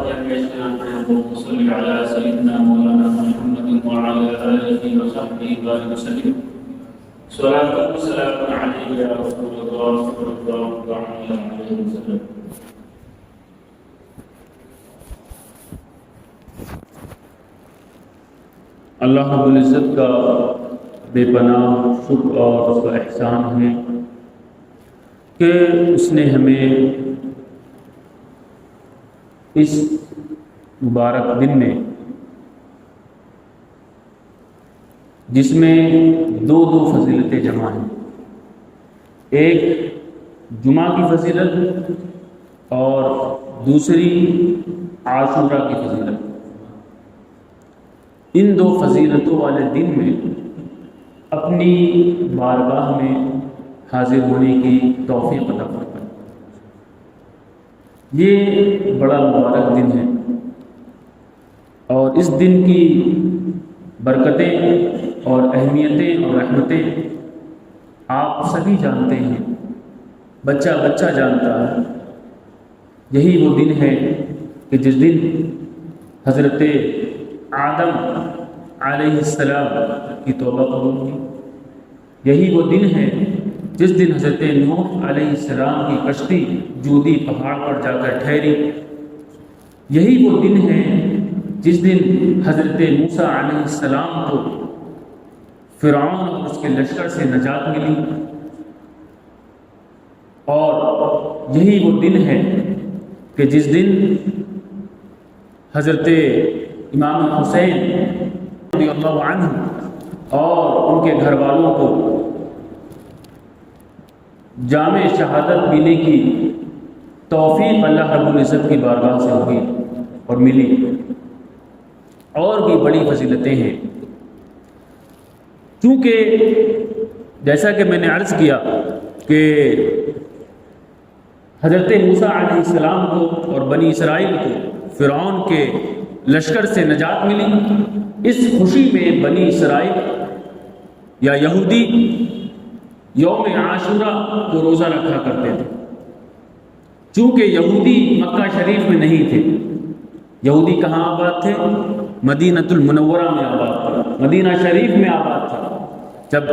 اللهم صل على سيدنا مولانا محمد وعلى آله وصحبه وسلم صلاة وسلام عليك يا رسول الله صلى الله عليه وسلم. اللہ رب العزت کا بے پناہ شکر اور اس کا احسان ہے کہ اس نے ہمیں اس مبارک دن میں، جس میں دو فضیلتیں جمع ہیں، ایک جمعہ کی فضیلت اور دوسری عاشورہ کی فضیلت، ان دو فضیلتوں والے دن میں اپنی بارگاہ میں حاضر ہونے کی توفیق عطا فرمائے. یہ بڑا مبارک دن ہے اور اس دن کی برکتیں اور اہمیتیں اور رحمتیں آپ سبھی جانتے ہیں، بچہ بچہ جانتا ہے. یہی وہ دن ہے کہ جس دن حضرت آدم علیہ السلام کی توبہ قبول کی. یہی وہ دن ہے جس دن حضرت نوح علیہ السلام کی کشتی جودی پہاڑ پر جا کر ٹھہری. یہی وہ دن ہے جس دن حضرت موسیٰ علیہ السلام کو فرعون اور اس کے لشکر سے نجات ملی. اور یہی وہ دن ہے کہ جس دن حضرت امام حسین رضی اللہ عنہ اور ان کے گھر والوں کو جامع شہادت پینے کی توفیق اللہ رب العزت کی بارگاہ سے ہوئی اور ملی. اور بھی بڑی فضیلتیں ہیں، چونکہ جیسا کہ میں نے عرض کیا کہ حضرت موسیٰ علیہ السلام کو اور بنی اسرائیل کو فرعون کے لشکر سے نجات ملی. اس خوشی میں بنی اسرائیل یا یہودی یوم عاشورہ کو روزہ رکھا کرتے تھے. چونکہ یہودی مکہ شریف میں نہیں تھے، یہودی کہاں آباد تھے؟ مدینۃ المنورہ میں آباد تھے، مدینہ شریف میں آباد تھے. جب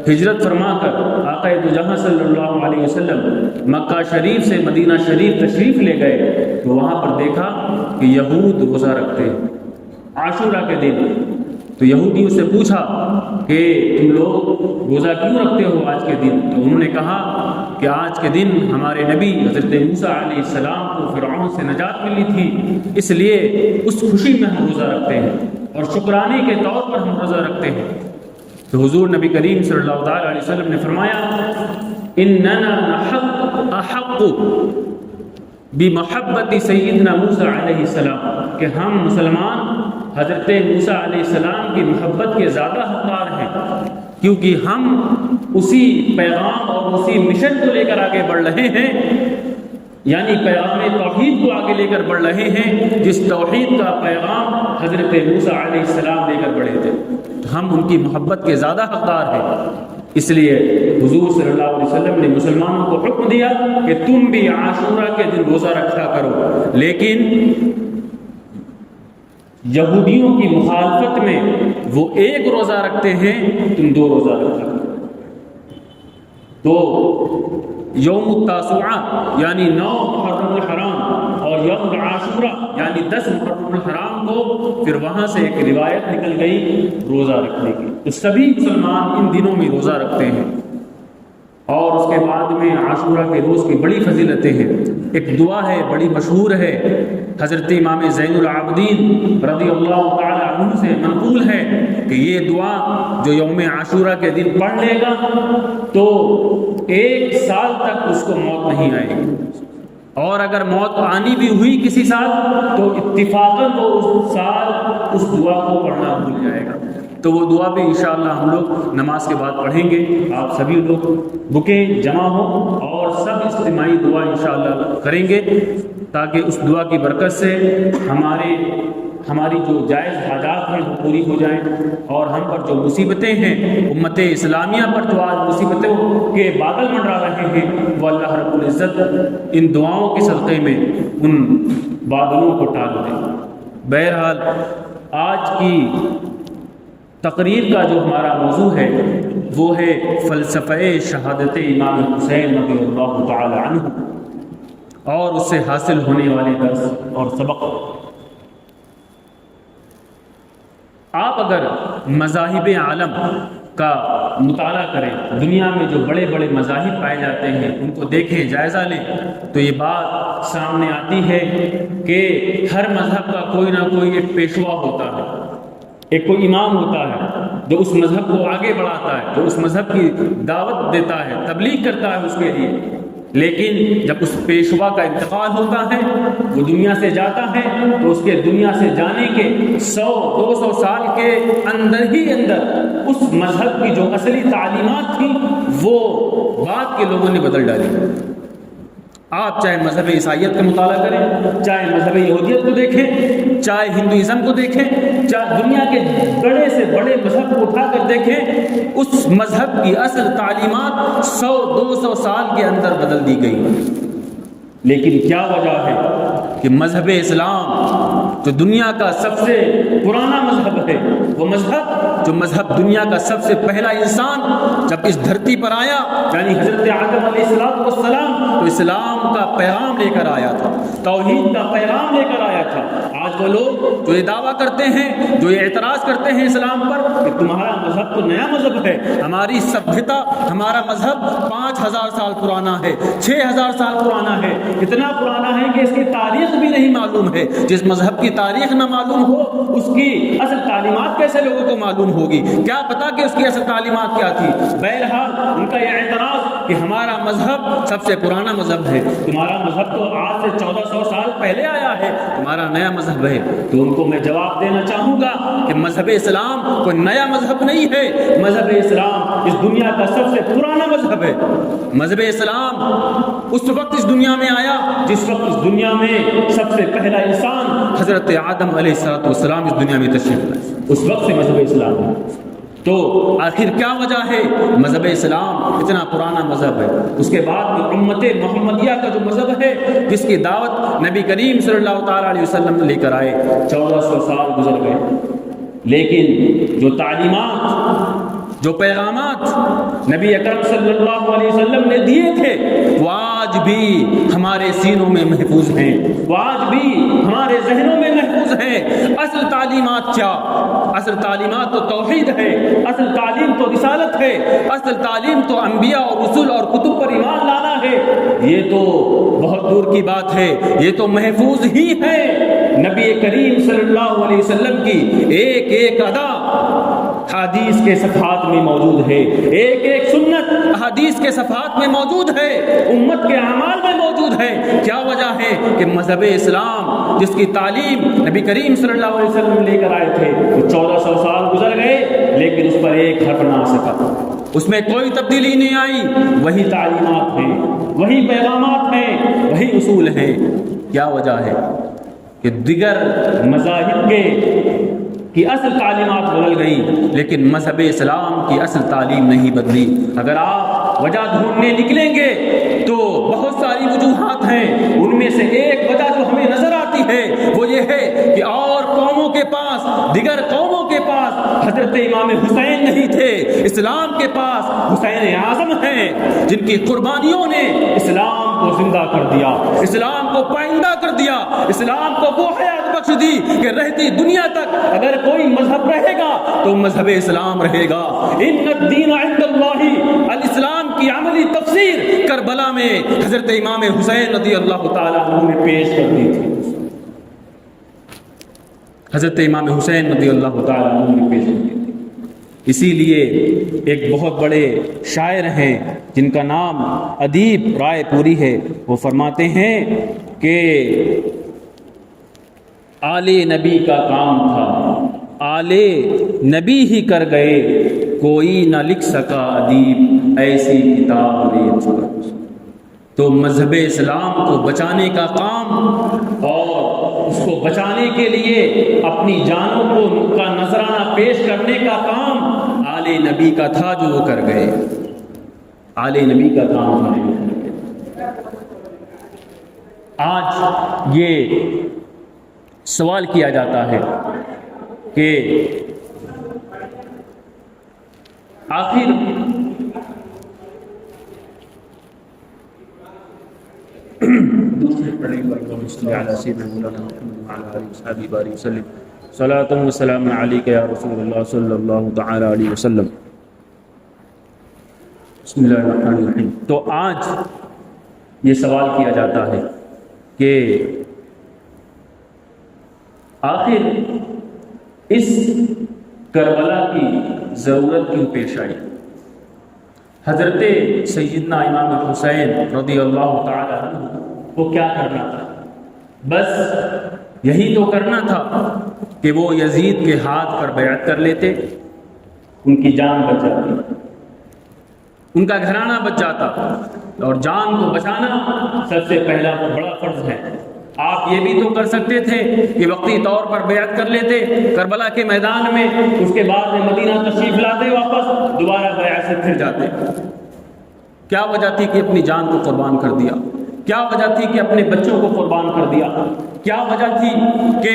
ہجرت فرما کر آقا دو جہاں صلی اللہ علیہ وسلم مکہ شریف سے مدینہ شریف تشریف لے گئے تو وہاں پر دیکھا کہ یہود روزہ رکھتے ہیں عاشورہ کے دن. تو یہودیوں سے پوچھا کہ تم لوگ روزہ کیوں رکھتے ہو آج کے دن؟ تو انہوں نے کہا کہ آج کے دن ہمارے نبی حضرت موسیٰ علیہ السلام کو فرعون سے نجات ملی تھی، اس لیے اس خوشی میں ہم روزہ رکھتے ہیں اور شکرانے کے طور پر ہم روزہ رکھتے ہیں. تو حضور نبی کریم صلی اللہ علیہ وسلم نے فرمایا اننا احق بمحبت سیدنا موسیٰ علیہ السلام، کہ ہم مسلمان حضرت موسیٰ علیہ السلام کی محبت کے زیادہ حقدار ہیں، کیونکہ ہم اسی پیغام اور اسی مشن کو لے کر آگے بڑھ رہے ہیں، یعنی پیغام توحید کو آگے لے کر بڑھ رہے ہیں جس توحید کا پیغام حضرت موسیٰ علیہ السلام لے کر بڑھے تھے. تو ہم ان کی محبت کے زیادہ حقدار ہیں. اس لیے حضور صلی اللہ علیہ وسلم نے مسلمانوں کو حکم دیا کہ تم بھی عاشورہ کے دن روزہ رکھا کرو، لیکن یہودیوں کی مخالفت میں وہ ایک روزہ رکھتے ہیں، تم دو روزہ رکھا کرو. تو یوم التاسوعہ یعنی 9 محرم الحرام اور یوم عاشورہ یعنی 10 محرم الحرام کو پھر وہاں سے ایک روایت نکل گئی روزہ رکھنے کی. تو سبھی مسلمان ان دنوں میں روزہ رکھتے ہیں. اور اس کے بعد میں عاشورہ کے روز کی بڑی فضیلتیں ہیں. ایک دعا ہے بڑی مشہور ہے، حضرت امام زین العابدین رضی اللہ تعالی عنہ سے منقول ہے کہ یہ دعا جو یوم عاشورہ کے دن پڑھ لے گا تو 1 سال تک اس کو موت نہیں آئے گی، اور اگر موت آنی بھی ہوئی کسی سال تو اتفاقاً وہ اس سال اس دعا کو پڑھنا بھول جائے گا. تو وہ دعا بھی انشاءاللہ ہم لوگ نماز کے بعد پڑھیں گے. آپ سبھی لوگ رکیں، جمع ہوں اور سب اجتماعی دعا انشاءاللہ کریں گے تاکہ اس دعا کی برکت سے ہماری جو جائز حاجات ہیں وہ پوری ہو جائیں، اور ہم پر جو مصیبتیں ہیں امت اسلامیہ پر جو آج مصیبتوں کے بادل منڈرا رہے ہیں وہ اللہ رب العزت ان دعاؤں کے صدقے میں ان بادلوں کو ٹال دے۔ بہرحال آج کی تقریر کا جو ہمارا موضوع ہے وہ ہے فلسفہ شہادت امام حسین رضی اللہ تعالی عنہ اور اس سے حاصل ہونے والے درس اور سبق۔ آپ اگر مذاہب عالم کا مطالعہ کریں، دنیا میں جو بڑے بڑے مذاہب پائے جاتے ہیں ان کو دیکھیں، جائزہ لیں، تو یہ بات سامنے آتی ہے کہ ہر مذہب کا کوئی نہ کوئی ایک پیشوا ہوتا ہے، ایک کوئی امام ہوتا ہے جو اس مذہب کو آگے بڑھاتا ہے، جو اس مذہب کی دعوت دیتا ہے، تبلیغ کرتا ہے اس کے لیے۔ لیکن جب اس پیشوا کا انتقال ہوتا ہے، وہ دنیا سے جاتا ہے، تو اس کے دنیا سے جانے کے 100-200 سال کے اندر ہی اندر اس مذہب کی جو اصلی تعلیمات تھیں وہ بعد کے لوگوں نے بدل ڈالی۔ آپ چاہے مذہب عیسائیت کا مطالعہ کریں، چاہے مذہب یہودیت کو دیکھیں، چاہے ہندوازم کو دیکھیں، چاہے دنیا کے بڑے سے بڑے مذہب کو اٹھا کر دیکھیں، اس مذہب کی اصل تعلیمات 100-200 سال کے اندر بدل دی گئی۔ لیکن کیا وجہ ہے کہ مذہب اسلام جو دنیا کا سب سے پرانا مذہب ہے، وہ مذہب دنیا کا سب سے پہلا انسان جب اس دھرتی پر آیا، یعنی حضرت آدم علیہ السلام، تو اسلام کا پیغام لے کر آیا تھا، توحید کا پیغام لے کر آیا تھا۔ آج وہ لوگ جو یہ دعویٰ کرتے ہیں، جو یہ اعتراض کرتے ہیں اسلام پر کہ تمہارا مذہب تو نیا مذہب ہے، ہماری سبھیتا، ہمارا مذہب 5000 سال پرانا ہے، 6000 سال پرانا ہے، اتنا پرانا ہے کہ اس کی تاریخ بھی نہیں معلوم ہے۔ جس مذہب کی تاریخ نہ معلوم ہو، اس کی اصل تعلیمات کیسے لوگوں کو معلوم ہوگی؟ کیا پتا کہ اس کی اصل تعلیمات کیا تھی؟ بہرحال ان کا یہ اعتراض کہ ہمارا مذہب سب سے پرانا مذہب ہے، تمہارا مذہب تو آج سے 1400 سال پہلے آیا ہے، تمہارا نیا مذہب ہے۔ تو ان کو میں جواب دینا چاہوں گا کہ مذہب اسلام کوئی نیا مذہب نہیں ہے، مذہب اسلام اس دنیا کا سب سے پرانا مذہب ہے۔ مذہب اسلام اس وقت اس دنیا میں آیا جس وقت اس دنیا میں سب سے پہلا انسان حضرت آدم علیہ السلام اس دنیا میں تشریف لائے، اس وقت سے مذہب اسلام ہے۔ تو آخر کیا وجہ ہے مذہب اسلام اتنا پرانا مذہب ہے؟ اس کے بعد میں امت محمدیہ کا جو مذہب ہے، جس کی دعوت نبی کریم صلی اللہ تعالیٰ علیہ وسلم لے کر آئے، 1400 سال گزر گئے، لیکن جو تعلیمات، جو پیغامات نبی اکرم صلی اللہ علیہ وسلم نے دیے تھے وہ آج بھی ہمارے سینوں میں محفوظ ہیں، وہ آج بھی ہمارے ذہنوں میں محفوظ ہیں۔ اصل تعلیمات کیا؟ اصل تعلیمات تو توحید ہے، اصل تعلیم تو رسالت ہے، اصل تعلیم تو انبیاء اور رسول اور کتب پر ایمان لانا ہے۔ یہ تو بہت دور کی بات ہے، یہ تو محفوظ ہی ہے۔ نبی کریم صلی اللہ علیہ وسلم کی ایک ایک ادا حدیث کے صفحات میں موجود ہے، ایک ایک سنت حدیث کے صفحات میں موجود ہے، امت کے اعمال میں موجود ہے۔ کیا وجہ ہے کہ مذہب اسلام جس کی تعلیم نبی کریم صلی اللہ علیہ وسلم لے کر آئے تھے، وہ 1400 سال گزر گئے لیکن اس پر ایک حرف نہ آ سکا، اس میں کوئی تبدیلی نہیں آئی، وہی تعلیمات ہیں، وہی پیغامات ہیں، وہی اصول ہیں۔ کیا وجہ ہے کہ دیگر مذاہب کی اصل تعلیمات بدل گئی لیکن مذہب اسلام کی اصل تعلیم نہیں بدلی؟ اگر آپ وجہ ڈھونڈنے نکلیں گے تو بہت ساری وجوہات ہیں، ان میں سے ایک وجہ جو ہمیں نظر آتی ہے وہ یہ ہے کہ اور قوموں کے پاس، دیگر قوموں کے پاس حضرت امام حسین نہیں تھے، اسلام کے پاس حسین اعظم ہیں جن کی قربانیوں نے اسلام کو زندہ کر دیا، اسلام کو پائندہ کر دیا، اسلام کو وہ حیات بخش دی کہ رہتی دنیا تک اگر کوئی مذہب رہے گا تو مذہب اسلام رہے گا۔ ان الدین عند اللہ الاسلام کی عملی تفسیر کربلا میں حضرت امام حسین رضی اللہ تعالیٰ عنہ نے پیش کر دی تھی، حضرت امام حسین رضی اللہ تعالیٰ عنہ نے پیش کر دی تھی۔ اسی لیے ایک بہت بڑے شاعر ہیں جن کا نام ادیب رائے پوری ہے، وہ فرماتے ہیں کہ آل نبی کا کام تھا، آل نبی ہی کر گئے، کوئی نہ لکھ سکا ادیب ایسی کتاب ریت پر۔ تو مذہب اسلام کو بچانے کا کام اور اس کو بچانے کے لیے اپنی جانوں کو کا نذرانہ پیش کرنے کا کام آل نبی کا تھا جو وہ کر گئے، آل نبی کا کام تھا۔ آج یہ سوال کیا جاتا ہے کہ آخر صلاۃ و سلام علیک یا رسول اللہ صلی اللہ تعالی علیہ وسلم. بسم اللہ الرحمن الرحیم. تو آج یہ سوال کیا جاتا ہے کہ آخر اس کربلا کی ضرورت کیوں پیش آئی؟ حضرت سیدنا امام حسین رضی اللہ تعالی عنہ کو کیا کرنا تھا؟ بس یہی تو کرنا تھا کہ وہ یزید کے ہاتھ پر بیعت کر لیتے، ان کی جان بچ جاتی، ان کا گھرانہ بچ جاتا. اور جان کو بچانا سب سے پہلا بڑا فرض ہے. آپ یہ بھی تو کر سکتے تھے کہ وقتی طور پر بیعت کر لیتے کربلا کے میدان میں، اس کے بعد میں مدینہ تشریف لاتے، واپس دوبارہ بیعت سے پھر جاتے. کیا وجہ تھی کہ اپنی جان کو قربان کر دیا؟ کیا وجہ تھی کہ اپنے بچوں کو قربان کر دیا؟ کیا وجہ تھی کہ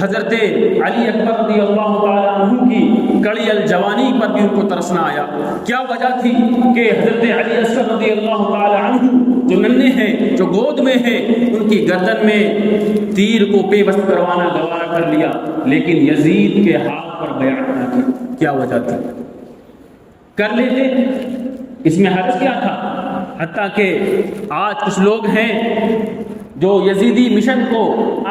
حضرت علی اکبر رضی اللہ تعالی عنہ کی کڑی الجوانی پر بھی ان کو ترس نہ آیا؟ کیا وجہ تھی کہ حضرت علی اصغر رضی اللہ تعالی عنہ جو ننھے ہیں، جو گود میں ہیں، ان کی گردن میں تیر کو پیوست کروانا گوارا کر لیا لیکن یزید کے ہاتھ پر بیعت نہ کی؟ کیا وجہ تھی؟ کر لیتے، اس میں حرج کیا تھا؟ حتیٰ کہ آج کچھ لوگ ہیں جو یزیدی مشن کو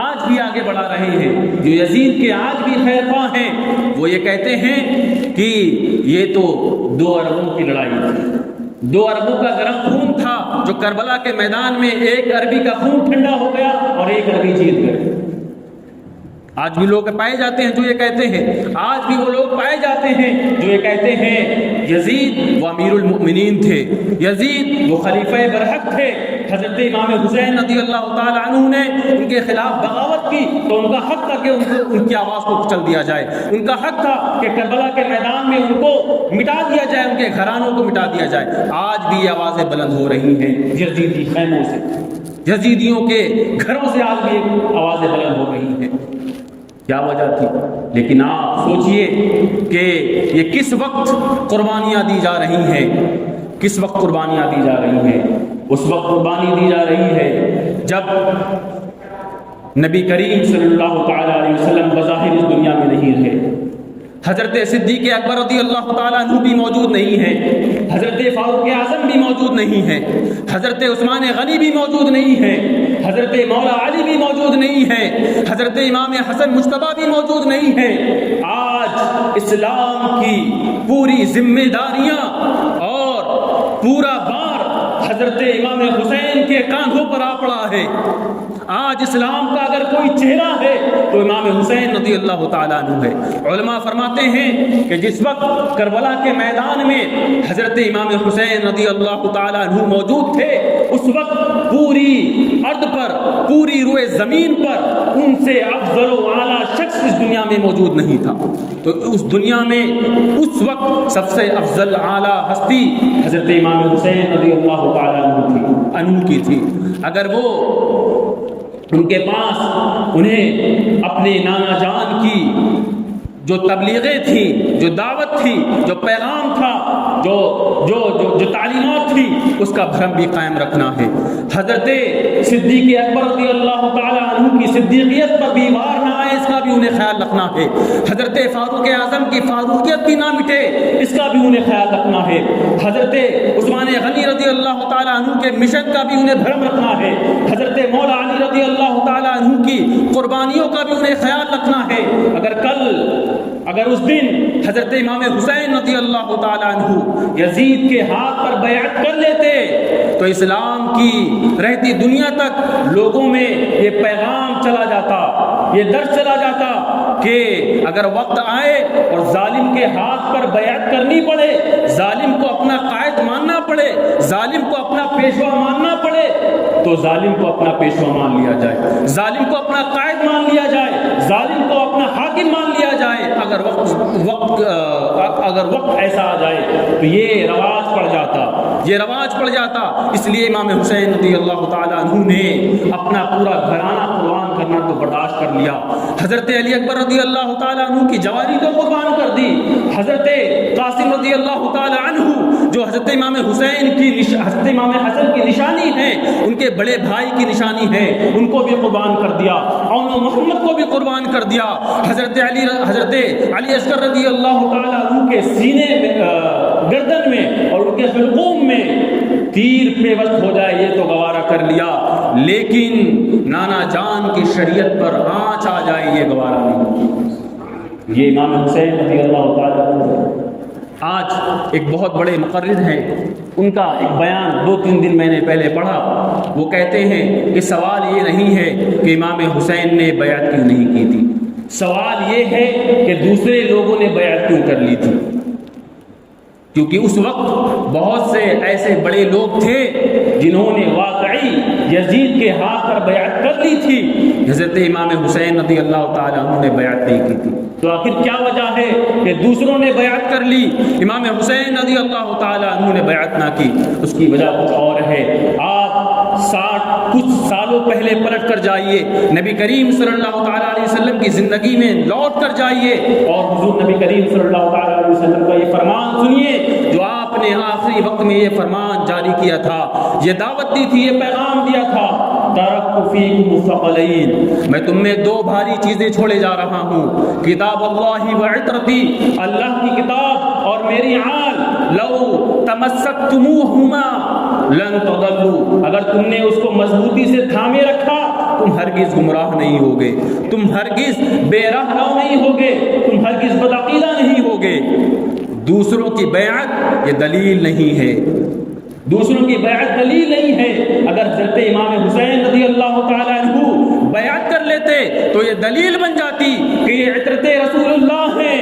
آج بھی آگے بڑھا رہے ہیں، جو یزید کے آج بھی خیر خواہ ہیں. وہ یہ کہتے ہیں کہ یہ تو 2 اربوں کی لڑائی تھی، 2 اربوں کا گرم خون تھا جو کربلا کے میدان میں 1 عربی کا خون ٹھنڈا ہو گیا اور 1 عربی جیت گئے. آج بھی لوگ پائے جاتے ہیں جو یہ کہتے ہیں، آج بھی وہ لوگ پائے جاتے ہیں جو یہ کہتے ہیں یزید وہ امیر المؤمنین تھے، یزید وہ خلیفہ برحق تھے. حضرت امام حسین رضی اللہ تعالی عنہ نے ان کے خلاف بغاوت کی تو ان کا حق تھا کہ ان کی آواز کو کچل دیا جائے، ان کا حق تھا کہ کربلا کے میدان میں ان کو مٹا دیا جائے، ان کے گھرانوں کو مٹا دیا جائے. آج بھی یہ آوازیں بلند ہو رہی ہیں یزیدی خیموں سے، یزیدیوں کے گھروں سے آج بھی آوازیں بلند ہو رہی ہیں. کیا وجہ تھی؟ لیکن آپ سوچئے کہ یہ کس وقت قربانیاں دی جا رہی ہیں، کس وقت قربانیاں دی جا رہی ہیں؟ اس وقت قربانی دی جا رہی ہے جب نبی کریم صلی اللہ تعالی علیہ وسلم بظاہر اس دنیا میں نہیں رہے. حضرت صدیق اکبر رضی اللہ تعالیٰ عنہ بھی موجود نہیں ہے، حضرت فاروق اعظم بھی موجود نہیں ہے، حضرت عثمان غنی بھی موجود نہیں ہے، حضرت مولا علی بھی موجود نہیں ہے، حضرت امام حسن مجتبیٰ بھی موجود نہیں ہے. آج اسلام کی پوری ذمہ داریاں اور پورا بار حضرت امام حسین کے کاندھوں پر آ پڑا ہے. آج اسلام کا اگر کوئی چہرہ ہے تو امام حسین رضی اللہ تعالیٰ عنہ ہے. علماء فرماتے ہیں کہ جس وقت کربلا کے میدان میں حضرت امام حسین رضی اللہ تعالیٰ عنہ موجود تھے، اس وقت پوری ارض پر، پوری روئے زمین پر ان سے افضل و اعلیٰ شخص اس دنیا میں موجود نہیں تھا. تو اس دنیا میں اس وقت سب سے افضل اعلیٰ ہستی حضرت امام حسین رضی اللہ تعالیٰ عنہ کی تھی. اگر وہ ان کے پاس انہیں اپنے نانا جان کی جو تبلیغیں تھیں، جو دعوت تھی، جو پیغام تھا، جو تعلیمات تھی، اس کا بھرم بھی قائم رکھنا ہے. حضرت صدیق اکبر رضی اللہ تعالی عنہ کی صدیقیت پر بھی وار نہ آئے، اس کا بھی انہیں خیال رکھنا ہے. حضرت فاروق اعظم کی فاروقیت بھی نہ مٹے، اس کا بھی انہیں خیال رکھنا ہے. حضرت عثمان غنی رضی اللہ تعالی عنہ کے مشن کا بھی انہیں بھرم رکھنا ہے. حضرت مولا علی رضی اللہ تعالی عنہ کی قربانیوں کا بھی انہیں خیال رکھنا ہے. اگر اس دن حضرت امام حسین رضی اللہ تعالی عنہ یزید کے ہاتھ پر بیعت کر لیتے تو اسلام کی رہتی دنیا تک لوگوں میں یہ پیغام چلا جاتا، یہ درس چلا جاتا کہ اگر وقت آئے اور ظالم کے ہاتھ پر بیعت کرنی پڑے، ظالم کو اپنا قائد ماننا پڑے، ظالم کو اپنا پیشوا ماننا پڑے، تو ظالم کو اپنا پیشوا مان لیا جائے، ظالم کو اپنا قائد مان لیا جائے، ظالم کو اپنا حاکم مان لیا جائے. اگر وقت ایسا آ جائے تو یہ رواج پڑ جاتا، اس لیے امام حسین رضی اللہ تعالیٰ عنہ نے اپنا پورا گھرانہ قربان کرنا تو برداشت کر لیا۔ حضرت علی اکبر رضی اللہ تعالیٰ عنہ کی جوانی تو قربان کر دی، حضرت قاسم رضی اللہ تعالیٰ عنہ جو حضرت امام حسن کی نشانی ہے، ان کے بڑے بھائی کی نشانی ہے، ان کو بھی قربان کر دیا، اور محمد کو بھی قربان کر دیا۔ حضرت علی اصغر رضی اللہ تعالیٰ عنہ کے سینے میں، گردن میں اور ان کے حلقوم میں تیر پیوست ہو جائے یہ تو گوارا کر لیا، لیکن نانا جان کی شریعت پر آنچ آ جائے یہ گوارا نہیں۔ یہ امام حسین رضی اللہ تعالیٰ عنہ آج ایک بہت بڑے مقرر ہیں، ان کا ایک بیان 2-3 دن میں نے پہلے پڑھا، وہ کہتے ہیں کہ سوال یہ نہیں ہے کہ امام حسین نے بیعت کیوں نہیں کی تھی، سوال یہ ہے کہ دوسرے لوگوں نے بیعت کیوں کر لی تھی، کیونکہ اس وقت بہت سے ایسے بڑے لوگ تھے جنہوں نے واقعی یزید کے ہاتھ پر بیعت کر لی تھی، حضرت امام حسین رضی اللہ تعالیٰ عنہ نے بیعت نہیں کی تھی۔ تو آخر کیا وجہ ہے کہ دوسروں نے بیعت کر لی، امام حسین رضی اللہ تعالیٰ عنہ نے بیعت نہ کی؟ اس کی وجہ کچھ اور ہے۔ آپ کچھ سالوں پہلے پلٹ کر جائیے، نبی کریم صلی اللہ تعالیٰ علیہ وسلم کی زندگی میں لوٹ کر جائیے اور حضور نبی کریم صلی اللہ تعالیٰ علیہ وسلم کا یہ فرمان سنیے جو آپ نے آخری وقت میں یہ فرمان جاری کیا تھا، یہ دعوت دی تھی، یہ پیغام دیا تھا، ترکت فیکم الثقلین، میں تم میں 2 بھاری چیزیں چھوڑے جا رہا ہوں، کتاب اللہ و عطرتی، اللہ کی کتاب اور میری آل، لو تمسکتموہما لن تضلوا، اگر تم نے اس کو مضبوطی سے تھامے رکھا تم ہرگز گمراہ نہیں ہوگے، تم ہرگز بے راہ رو نہیں ہوگے، تم ہرگز بدعقیدہ نہیں ہوگے۔ دوسروں کی بیعت یہ دلیل نہیں ہے، دوسروں کی بیعت دلیل نہیں ہے۔ اگر حضرت امام حسین رضی اللہ تعالیٰ عنہ بیعت کر لیتے تو یہ دلیل بن جاتی کہ یہ عطرت رسول اللہ ہیں،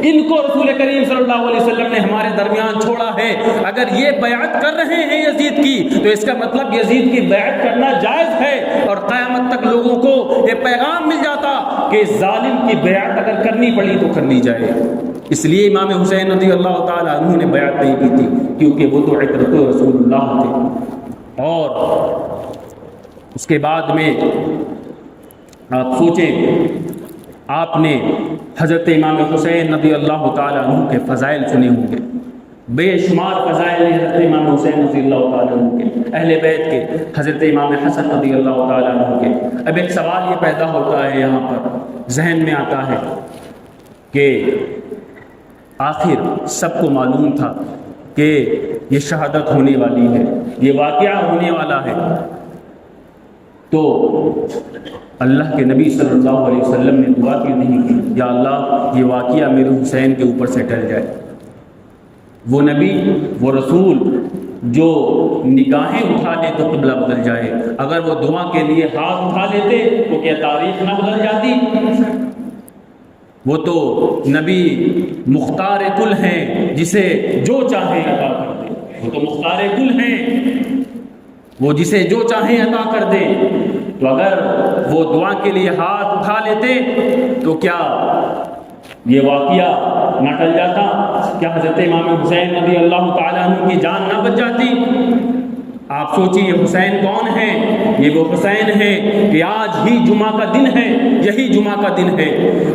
ان کو رسول کریم صلی اللہ علیہ وسلم نے ہمارے درمیان چھوڑا ہے۔ اگر یہ بیعت کر رہے ہیں یزید کی تو اس کا مطلب یزید کی بیعت کرنا جائز ہے، اور قیامت تک لوگوں کو یہ پیغام مل جاتا کہ ظالم کی بیعت اگر کرنی پڑی تو کرنی جائے۔ اس لیے امام حسین رضی اللہ تعالیٰ عنہ نے بیعت نہیں کی تھی، کیونکہ وہ تو عطرت رسول اللہ تھے۔ اور اس کے بعد میں آپ سوچیں، آپ نے حضرت امام حسین رضی اللہ تعالیٰ عنہ کے فضائل سنے ہوں گے، بے شمار فضائل ہیں حضرت امام حسین رضی اللہ تعالیٰ عنہ کے، اہل بیت کے، حضرت امام حسن رضی اللہ تعالیٰ عنہ کے۔ اب ایک سوال یہ پیدا ہوتا ہے، یہاں پر ذہن میں آتا ہے کہ آخر سب کو معلوم تھا کہ یہ شہادت ہونے والی ہے، یہ واقعہ ہونے والا ہے، تو اللہ کے نبی صلی اللہ علیہ وسلم نے دعا کیوں نہیں کی، یا اللہ یہ واقعہ میرے حسین کے اوپر سے ٹل جائے؟ وہ نبی، وہ رسول جو نگاہیں اٹھا لے تو قبلہ بدل جائے، اگر وہ دعا کے لیے ہاتھ اٹھا لیتے تو کیا تاریخ نہ بدل جاتی؟ وہ تو نبی مختار کل ہیں، جسے جو چاہیں عطا کر دے، وہ تو مختار کل ہیں، وہ جسے جو چاہیں عطا کر دے۔ تو اگر وہ دعا کے لیے ہاتھ اٹھا لیتے تو کیا یہ واقعہ نہ ٹل جاتا؟ کیا حضرت امام حسین رضی اللہ تعالیٰ عنہ کی جان نہ بچ جاتی؟ آپ سوچیے یہ حسین کون ہے؟ یہ وہ حسین ہے کہ آج ہی جمعہ کا دن ہے، یہی جمعہ کا دن ہے،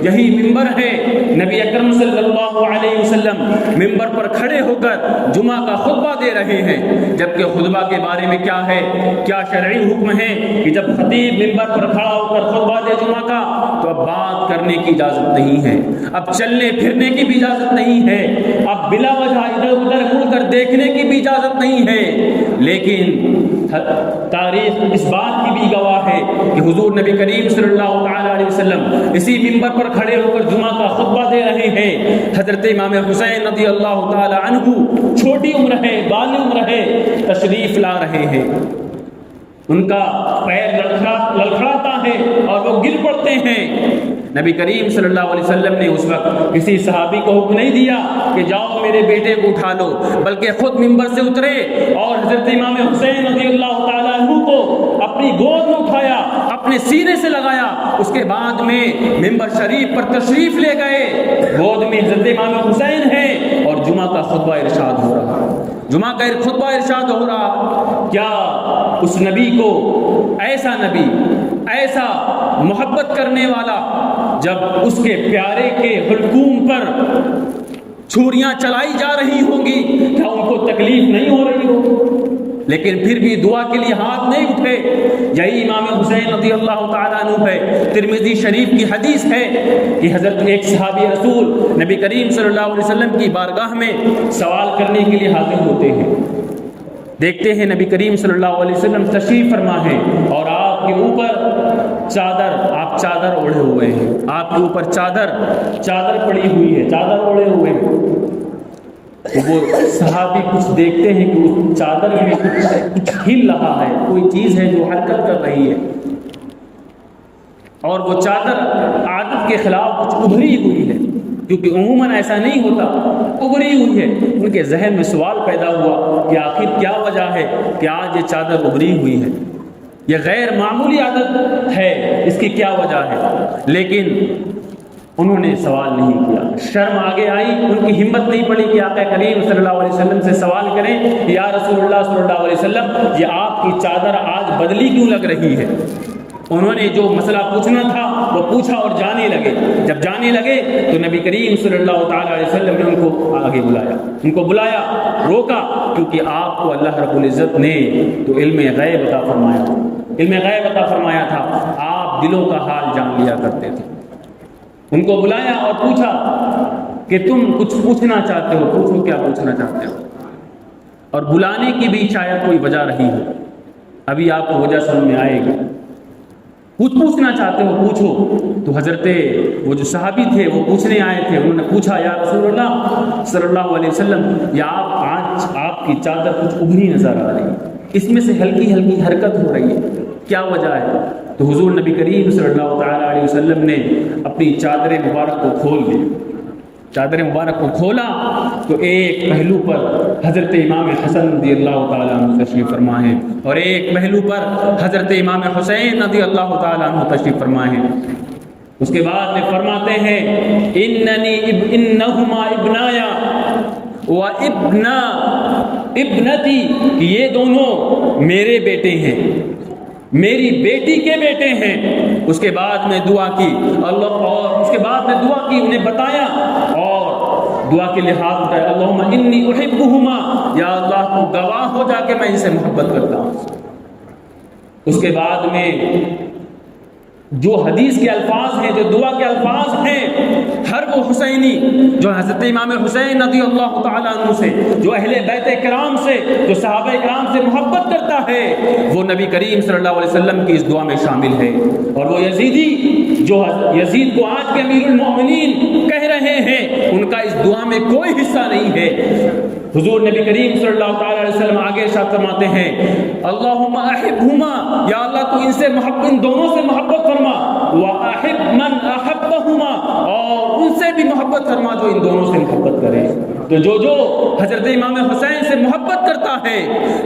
یہی ممبر ہے، نبی اکرم صلی اللہ علیہ وسلم ممبر پر کھڑے ہو کر جمعہ کا خطبہ دے رہے ہیں، جبکہ خطبہ کے بارے میں کیا ہے، کیا شرعی حکم ہے کہ جب خطیب ممبر پر کھڑا ہو کر خطبہ دے جمعہ کا تو اب بات کرنے کی اجازت نہیں ہے، اب چلنے پھرنے کی بھی اجازت نہیں ہے، اب بلا وجہ ادھر ادھر مڑ کر دیکھنے کی بھی اجازت نہیں ہے۔ لیکن تاریخ اس بات کی بھی گواہ ہے کہ حضور نبی کریم صلی اللہ تعالی علیہ وسلم اسی ممبر پر کھڑے ہو کر جمعہ کا خطبہ دے رہے ہیں، حضرت امام حسین رضی اللہ تعالی عنہ چھوٹی عمر ہے، بالی عمر ہے، تشریف لا رہے ہیں، ان کا پیر لڑکھڑاتا ہے اور وہ گر پڑتے ہیں، نبی کریم صلی اللہ علیہ وسلم نے اس وقت کسی صحابی کو حکم نہیں دیا کہ جاؤ میرے بیٹے کو اٹھا لو، بلکہ خود ممبر سے اترے اور حضرت امام حسین رضی اللہ تعالیٰ عنہ کو اپنی گود میں اٹھایا، اپنے سینے سے لگایا، اس کے بعد میں ممبر شریف پر تشریف لے گئے، گود میں حضرت امام حسین ہے اور جمعہ کا خطبہ ارشاد ہو رہا، جمعہ کا خطبہ ارشاد ہو رہا۔ کیا اس نبی کو، ایسا نبی، ایسا محبت کرنے والا، جب اس کے پیارے کے حلقوم پر چھریاں چلائی جا رہی ہوں گی، کیا ان کو تکلیف نہیں ہو رہی ہو؟ لیکن پھر بھی دعا کے لیے ہاتھ نہیں اٹھے۔ یہی امام حسین رضی اللہ تعالیٰ عنہ ہے، ترمذی شریف کی حدیث ہے کہ حضرت ایک صحابی رسول نبی کریم صلی اللہ علیہ وسلم کی بارگاہ میں سوال کرنے کے لیے حاضر ہوتے ہیں، دیکھتے ہیں نبی کریم صلی اللہ علیہ وسلم تشریف فرما ہے اور آپ کے اوپر چادر، آپ چادر اوڑھے ہوئے ہیں، آپ کے اوپر چادر پڑی ہوئی ہے، چادر اوڑھے ہوئے ہیں۔ وہ صحابی کچھ دیکھتے ہیں کہ اس چادر میں کچھ ہل رہا ہے، کوئی چیز ہے جو حرکت کر رہی ہے، اور وہ چادر عادت کے خلاف کچھ ابھری ہوئی ہے، کیونکہ عموماً ایسا نہیں ہوتا، ابھری ہوئی ہے۔ ان کے ذہن میں سوال پیدا ہوا کہ آخر کیا وجہ ہے کہ آج یہ چادر ابھری ہوئی ہے، یہ غیر معمولی عادت ہے، اس کی کیا وجہ ہے؟ لیکن انہوں نے سوال نہیں کیا، شرم آگے آئی، ان کی ہمت نہیں پڑی کہ آقا کریم صلی اللہ علیہ وسلم سے سوال کریں، یا رسول اللہ صلی اللہ علیہ وسلم یہ آپ کی چادر آج بدلی کیوں لگ رہی ہے؟ انہوں نے جو مسئلہ پوچھنا تھا وہ پوچھا اور جانے لگے۔ جب جانے لگے تو نبی کریم صلی اللہ تعالیٰ علیہ وسلم نے ان کو آگے بلایا، ان کو بلایا، روکا، کیونکہ آپ کو اللہ رب العزت نے تو علم غیب عطا فرمایا، علم غیب عطا فرمایا تھا، آپ دلوں کا حال جان لیا کرتے تھے۔ ان کو بلایا اور پوچھا کہ تم کچھ پوچھنا چاہتے ہو، پوچھو کیا پوچھنا چاہتے ہو، اور بلانے کی بھی شاید کوئی وجہ رہی ہو، ابھی آپ کو وجہ سمجھ میں آئے گی۔ کچھ پوچھنا چاہتے ہو پوچھو۔ تو حضرت وہ جو صحابی تھے وہ پوچھنے آئے تھے، انہوں نے پوچھا یا رسول اللہ صلی اللہ علیہ وسلم، یا آج آپ کی چادر کچھ ابھری نظر آ رہی ہے، اس میں سے ہلکی ہلکی حرکت ہو رہی ہے، کیا وجہ ہے؟ تو حضور نبی کریم صلی اللہ تعالیٰ علیہ وسلم نے اپنی چادر مبارک کو کھول دی، چادر مبارک کو کھولا تو ایک پہلو پر حضرت امام حسن رضی اللہ تعالیٰ عنہ تشریف فرما ہے، اور ایک پہلو پر حضرت امام حسین رضی اللہ تعالیٰ عنہ تشریف فرما ہے۔ اس کے بعد میں فرماتے ہیں انہما ابنایا و ابنا ابنتی، کہ یہ دونوں میرے بیٹے ہیں، میری بیٹی کے بیٹے ہیں۔ اس کے بعد میں دعا کی اللہ، اور اس کے بعد میں دعا کی، انہیں بتایا اور دعا کے لیے ہاتھ اٹھائے، اللہم انی احبہما، یا اللہ تو گواہ ہو جا کے میں ان سے محبت کرتا ہوں۔ اس کے بعد میں جو حدیث کے الفاظ ہیں، جو دعا کے الفاظ ہیں، ہر وہ حسینی جو حضرت امام حسین رضی اللہ تعالیٰ عنہ سے، جو اہل بیت کرام سے، جو صحابہ کرام سے محبت کرتا ہے، وہ نبی کریم صلی اللہ علیہ وسلم کی اس دعا میں شامل ہے۔ اور وہ یزیدی جو یزید کو آج کے امیر المؤمنین کہہ رہے ہیں، ان کا اس دعا میں کوئی حصہ نہیں ہے۔ حضور نبی کریم صلی اللہ تعالیٰ علیہ وسلم آگے ارشاد فرماتے ہیں اللہم احبہما، یا اللہ تو ان سے محبت، ان دونوں سے محبت فرما، واحب من احبہما، اور ان سے بھی محبت فرما جو ان دونوں سے محبت کرے۔ تو جو حضرت امام حسین سے محبت کرتا ہے،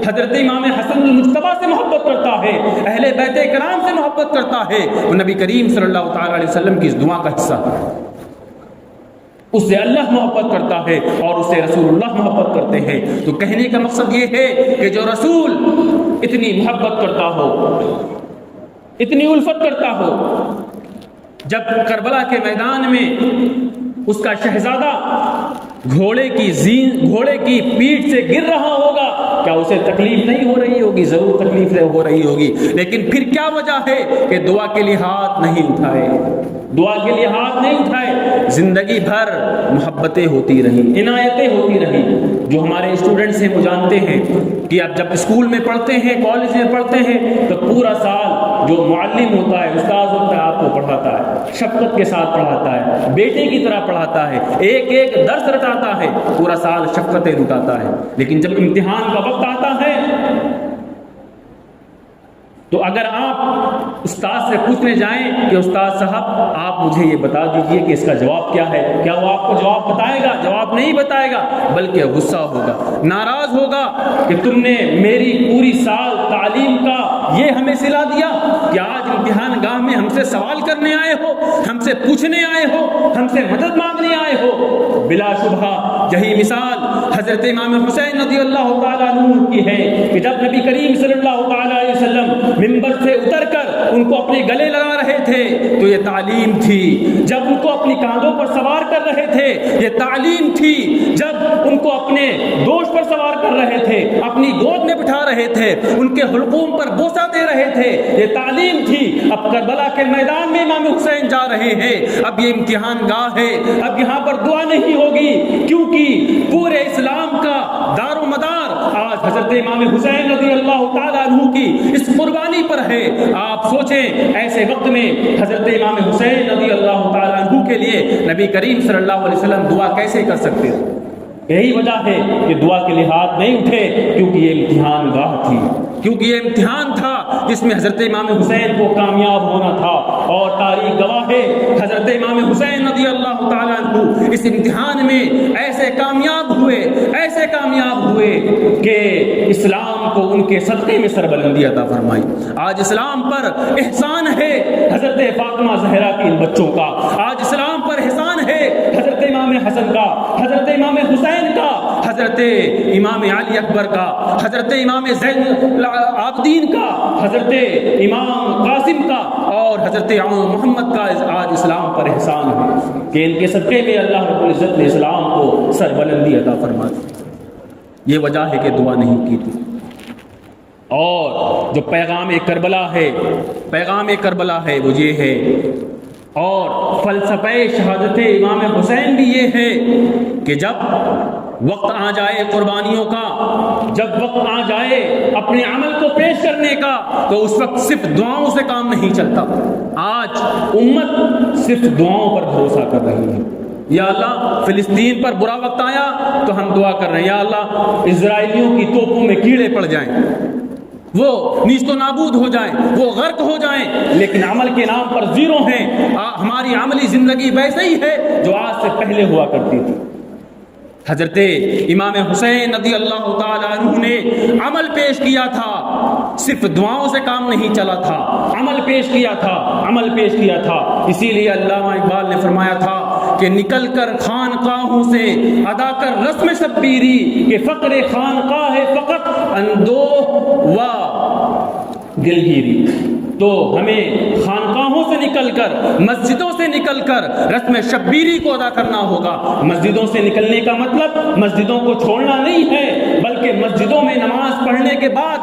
حضرت امام حسن المجتبیٰ سے محبت کرتا ہے، اہل بیت کرام سے محبت کرتا ہے، وہ نبی کریم صلی اللہ تعالیٰ علیہ وسلم کی اس دعا کا حصہ ہے۔ اس سے اللہ محبت کرتا ہے اور اس سے رسول اللہ محبت کرتے ہیں۔ تو کہنے کا مقصد یہ ہے کہ جو رسول اتنی محبت کرتا ہو، اتنی الفت کرتا ہو، جب کربلا کے میدان میں اس کا شہزادہ گھوڑے کی پیٹھ سے گر رہا ہوگا، کیا اسے تکلیف نہیں ہو رہی ہوگی؟ ضرور تکلیف ہو رہی ہوگی، لیکن پھر کیا وجہ ہے کہ دعا کے لیے ہاتھ نہیں اٹھائے، دعا کے لیے ہاتھ نہیں اٹھائے؟ زندگی بھر محبتیں ہوتی رہی، عنایتیں ہوتی رہی۔ جو ہمارے اسٹوڈنٹس ہیں وہ جانتے ہیں کہ اب جب اسکول میں پڑھتے ہیں، کالج میں پڑھتے ہیں، تو پورا سال جو معلم ہوتا ہے، استاذ ہوتا ہے، آپ کو پڑھاتا ہے، شفقت کے ساتھ پڑھاتا ہے، بیٹے کی طرح پڑھاتا ہے، ایک ایک درس رٹاتا ہے، پورا سال شفقتیں لٹاتا ہے، لیکن جب امتحان کا وقت آتا ہے تو اگر آپ استاد سے پوچھنے جائیں کہ استاد صاحب آپ مجھے یہ بتا دیجئے کہ اس کا جواب کیا ہے، کیا وہ آپ کو جواب بتائے گا؟ جواب نہیں بتائے گا، بلکہ غصہ ہوگا، ناراض ہوگا کہ تم نے میری پوری سال تعلیم کا یہ ہمیں صلہ دیا کہ آج امتحان گاہ میں ہم سے سوال کرنے آئے ہو، ہم سے پوچھنے آئے ہو، ہم سے مدد مانگنے آئے ہو۔ بلا شبہ یہی مثال حضرت امام حسین رضی اللہ تعالیٰ عنہ کی ہے کہ جب نبی کریم صلی اللہ تعالیٰ علیہ وسلم منبر سے اتر کر ان کو اپنے گلے لگا رہے تھے تو یہ تعلیم تھی، جب ان کو اپنی کاندھوں پر سوار کر رہے تھے یہ تعلیم تھی، جب ان کو اپنے دوش پر سوار کر رہے تھے، اپنی گود میں بٹھا رہے تھے، ان کے حلقوم پر بوسہ دے رہے تھے، یہ تعلیم تھی۔ اب کربلا کے میدان میں امام حسین جا رہے ہیں، اب یہ امتحان گاہ ہے، اب یہاں پر دعا نہیں ہوگی، کیونکہ پورے اسلام کا دار و مدار آج حضرت امام حسین رضی اللہ تعالیٰ عنہ کی اس قربانی پر ہے۔ آپ سوچیں ایسے وقت میں حضرت امام حسین رضی اللہ تعالیٰ عنہ کے لیے نبی کریم صلی اللہ علیہ وسلم دعا کیسے کر سکتے تھے؟ یہی وجہ ہے کہ دعا کے لیے ہاتھ نہیں اٹھے، کیونکہ یہ امتحان گاہ تھی، کیونکہ یہ امتحان تھا جس میں حضرت امام حسین کو کامیاب ہونا تھا، اور تاریخ گواہ ہے حضرت امام حسین رضی اللہ تعالیٰ عنہ اس امتحان میں ایسے کامیاب ہوئے کہ اسلام کو ان کے صدقے میں سربلندی عطا فرمائی۔ آج اسلام پر احسان ہے حضرت فاطمہ زہرا کے ان بچوں کا، آج اسلام پر احسان ہے حضرت امام حسن کا، حضرت امام حسین کا، حضرت امام علی اکبر کا، حضرت امام زین العابدین کا، حضرت امام قاسم کا، اور حضرت محمد کا آج اسلام پر احسان ہے کہ ان کے صدقے میں اللہ رب العزت نے اسلام کو سربلندی عطا فرما دی۔ یہ وجہ ہے کہ دعا نہیں کی تھی۔ اور جو پیغام کربلا ہے وہ یہ ہے، اور فلسفہ شہادت امام حسین بھی یہ ہے کہ جب وقت آ جائے قربانیوں کا، جب وقت آ جائے اپنے عمل کو پیش کرنے کا، تو اس وقت صرف دعاؤں سے کام نہیں چلتا۔ آج امت صرف دعاؤں پر بھروسہ کر رہی ہے۔ یا اللہ فلسطین پر برا وقت آیا تو ہم دعا کر رہے ہیں، یا اللہ اسرائیلیوں کی توپوں میں کیڑے پڑ جائیں، وہ نیست و نابود ہو جائیں، وہ غرق ہو جائیں، لیکن عمل کے نام پر زیرو ہیں۔ ہماری عملی زندگی ویسے ہی ہے جو آج سے پہلے ہوا کرتی تھی۔ حضرت امام حسین رضی اللہ تعالیٰ عنہ نے عمل پیش کیا تھا، صرف دعاؤں سے کام نہیں چلا تھا، عمل پیش کیا تھا۔ اسی لیے علامہ اقبال نے فرمایا تھا کہ نکل کر خانقاہوں سے ادا کر رسم شبیری، کہ فقر خانقاہ فقط اندوہ و دلگیری۔ تو ہمیں خانقاہوں سے نکل کر، مسجدوں سے نکل کر رسم شبیری کو ادا کرنا ہوگا۔ مسجدوں سے نکلنے کا مطلب مسجدوں کو چھوڑنا نہیں ہے، بلکہ مسجدوں میں نماز پڑھنے کے بعد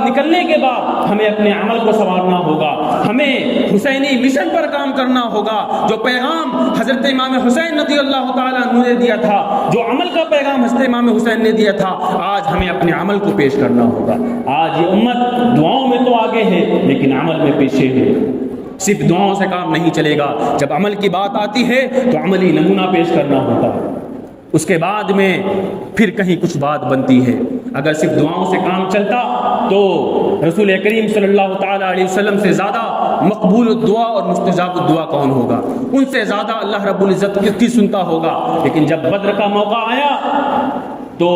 نکلنے کے بعد ہمیں اپنے عمل کو سنوارنا ہوگا، ہمیں حسینی مشن پر کام کرنا ہوگا۔ جو پیغام حضرت امام حسین رضی اللہ تعالیٰ عنہ نے دیا تھا، جو عمل کا پیغام حضرت امام حسین نے دیا تھا، آج ہمیں اپنے عمل کو پیش کرنا ہوگا۔ آج یہ امت دعاؤں میں تو آگے ہے لیکن عمل میں پیچھے ہے۔ صرف دعاؤں سے کام نہیں چلے گا، جب عمل کی بات آتی ہے تو عملی نمونہ پیش کرنا ہوتا ہے، اس کے بعد میں پھر کہیں کچھ بات بنتی ہے۔ اگر صرف دعاؤں سے کام چلتا تو رسول کریم صلی اللہ تعالیٰ علیہ وسلم سے زیادہ مقبول الدعا اور مستجاب الدعا کون ہوگا؟ ان سے زیادہ اللہ رب العزت کی سنتا ہوگا۔ لیکن جب بدر کا موقع آیا تو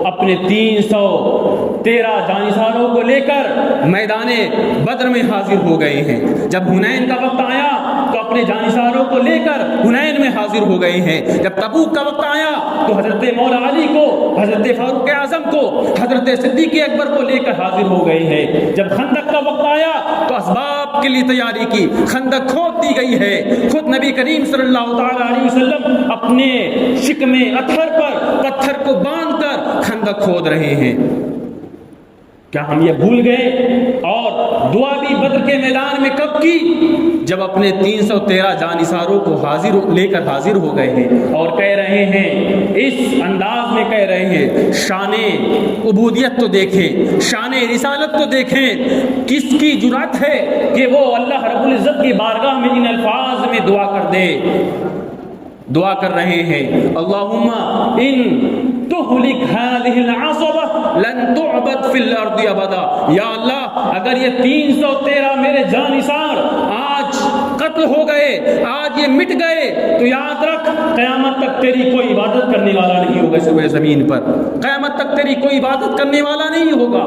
اپنے 313 جانثاروں کو لے کر میدان بدر میں حاضر ہو گئے ہیں۔ جب حنین کا وقت آیا تو اپنے جانثاروں کو لے کر حنین میں حاضر ہو گئے ہیں۔ جب تبوک کا وقت آیا تو حضرت مولا علی کو، حضرت فاروق اعظم کو، حضرت صدیق اکبر کو لے کر حاضر ہو گئے ہیں۔ جب خندق کا وقت آیا تو اسباب کے لیے تیاری کی، خندق کھود دی گئی ہے۔ خود نبی کریم صلی اللہ تعالیٰ علیہ وسلم اپنے شکم اطہر پر پتھر کو باندھ کر خندق کھود رہے ہیں۔ کیا ہم یہ بھول گئے؟ اور دعا بھی بدر کے میدان میں کب کی؟ جب اپنے 313 جانثاروں کو لے کر حاضر ہو گئے ہیں اور کہہ رہے ہیں، اس انداز میں کہہ رہے ہیں، شان عبودیت تو دیکھیں، شان رسالت تو دیکھیں، کس کی جرأت ہے کہ وہ اللہ رب العزت کی بارگاہ میں ان الفاظ میں دعا کر دے۔ دعا کر رہے ہیں، اللہم ان تہلک هذه العصبہ لن تعبد فی الارض ابدا. یا اللہ اگر یہ 313 میرے جانثار آج قتل ہو گئے, آج یہ مٹ گئے, تو یاد رکھ قیامت تک تیری کوئی عبادت کرنے والا نہیں ہوگا اس ہوئے زمین پر, قیامت تک تیری کوئی عبادت کرنے والا نہیں ہوگا.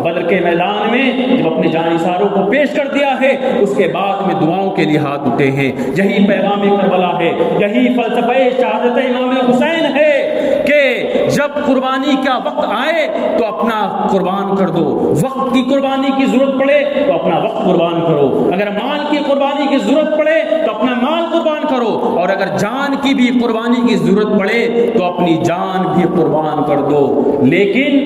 بدر کے میدان میں جب اپنے جانثاروں کو پیش کر دیا ہے, اس کے بعد میں دعاؤں کے لیے ہاتھ اٹھے ہیں. یہی پیغام کربلا ہے, یہی فلسفہ شہادت امام حسین ہے کہ جب قربانی کا وقت آئے تو اپنا قربان کر دو. وقت کی قربانی کی ضرورت پڑے تو اپنا وقت قربان کرو, اگر مال کی قربانی کی ضرورت پڑے تو اپنا مال قربان کرو, اور اگر جان کی بھی قربانی کی ضرورت پڑے تو اپنی جان بھی قربان کر دو. لیکن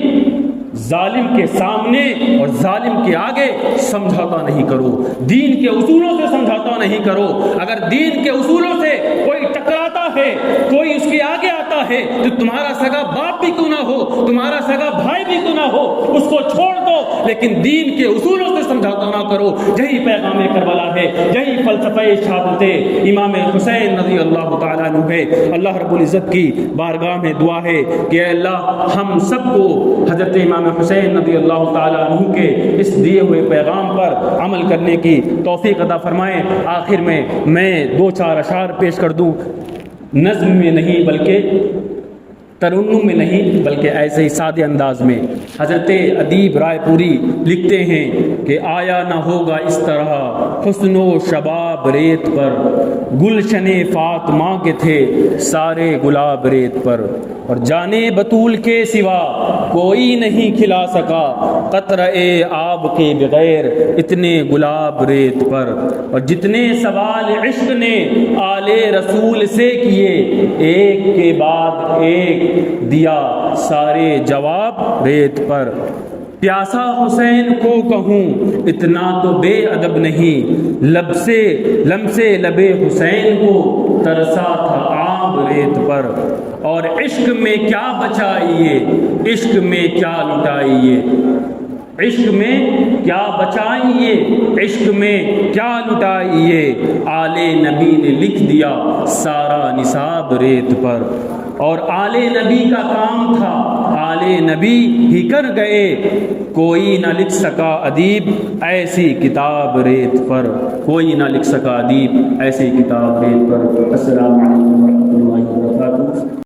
ظالم کے سامنے اور ظالم کے آگے سمجھوتا نہیں کرو, دین کے اصولوں سے سمجھوتا نہیں کرو. اگر دین کے اصولوں سے کوئی ٹکراتا ہے, کوئی اس کے آگے آتا ہے, تو تمہارا سگا باپ بھی کیوں نہ ہو, تمہارا سگا بھائی بھی کیوں نہ ہو, اس کو چھوڑ دو, لیکن دین کے اصولوں سے سمجھوتا نہ کرو. یہی پیغام کربلا ہے, یہی فلسفہ شہادت امام حسین رضی اللہ تعالیٰ عنہ ہے. اللہ رب العزت کی بارگاہ میں دعا ہے کہ اے اللہ ہم سب کو حضرت امام حسین رضی اللہ تعالیٰ عنہ کے اس دیے ہوئے پیغام پر عمل کرنے کی توفیق عطا فرمائیں. آخر میں 2-4 اشعار پیش کر دوں, نظم میں نہیں بلکہ ترنم میں نہیں بلکہ ایسے ہی سادے انداز میں. حضرت ادیب رائے پوری لکھتے ہیں کہ آیا نہ ہوگا اس طرح حسن و شباب ریت پر, گلشن فاطمہ کے تھے سارے گلاب ریت پر, اور جانے بطول کے سوا کوئی نہیں کھلا سکا قطرہ آب کے بغیر اتنے گلاب ریت پر. اور جتنے سوال عشق نے آل رسول سے کیے, ایک کے بعد ایک دیا سارے جواب ریت پر. پیاسا حسین کو کہوں اتنا تو بے ادب نہیں, لب سے لبے حسین کو ترسا تھا آب ریت پر. اور عشق میں کیا بچائیے, عشق میں کیا لٹائیے, عشق میں کیا بچائیے, عشق میں کیا لٹائیے, آل نبی نے لکھ دیا سارا نصاب ریت پر. اور آل نبی کا کام تھا, آل نبی ہی کر گئے, کوئی نہ لکھ سکا ادیب ایسی کتاب ریت پر, کوئی نہ لکھ سکا ادیب ایسی کتاب ریت پر. السلام علیکم.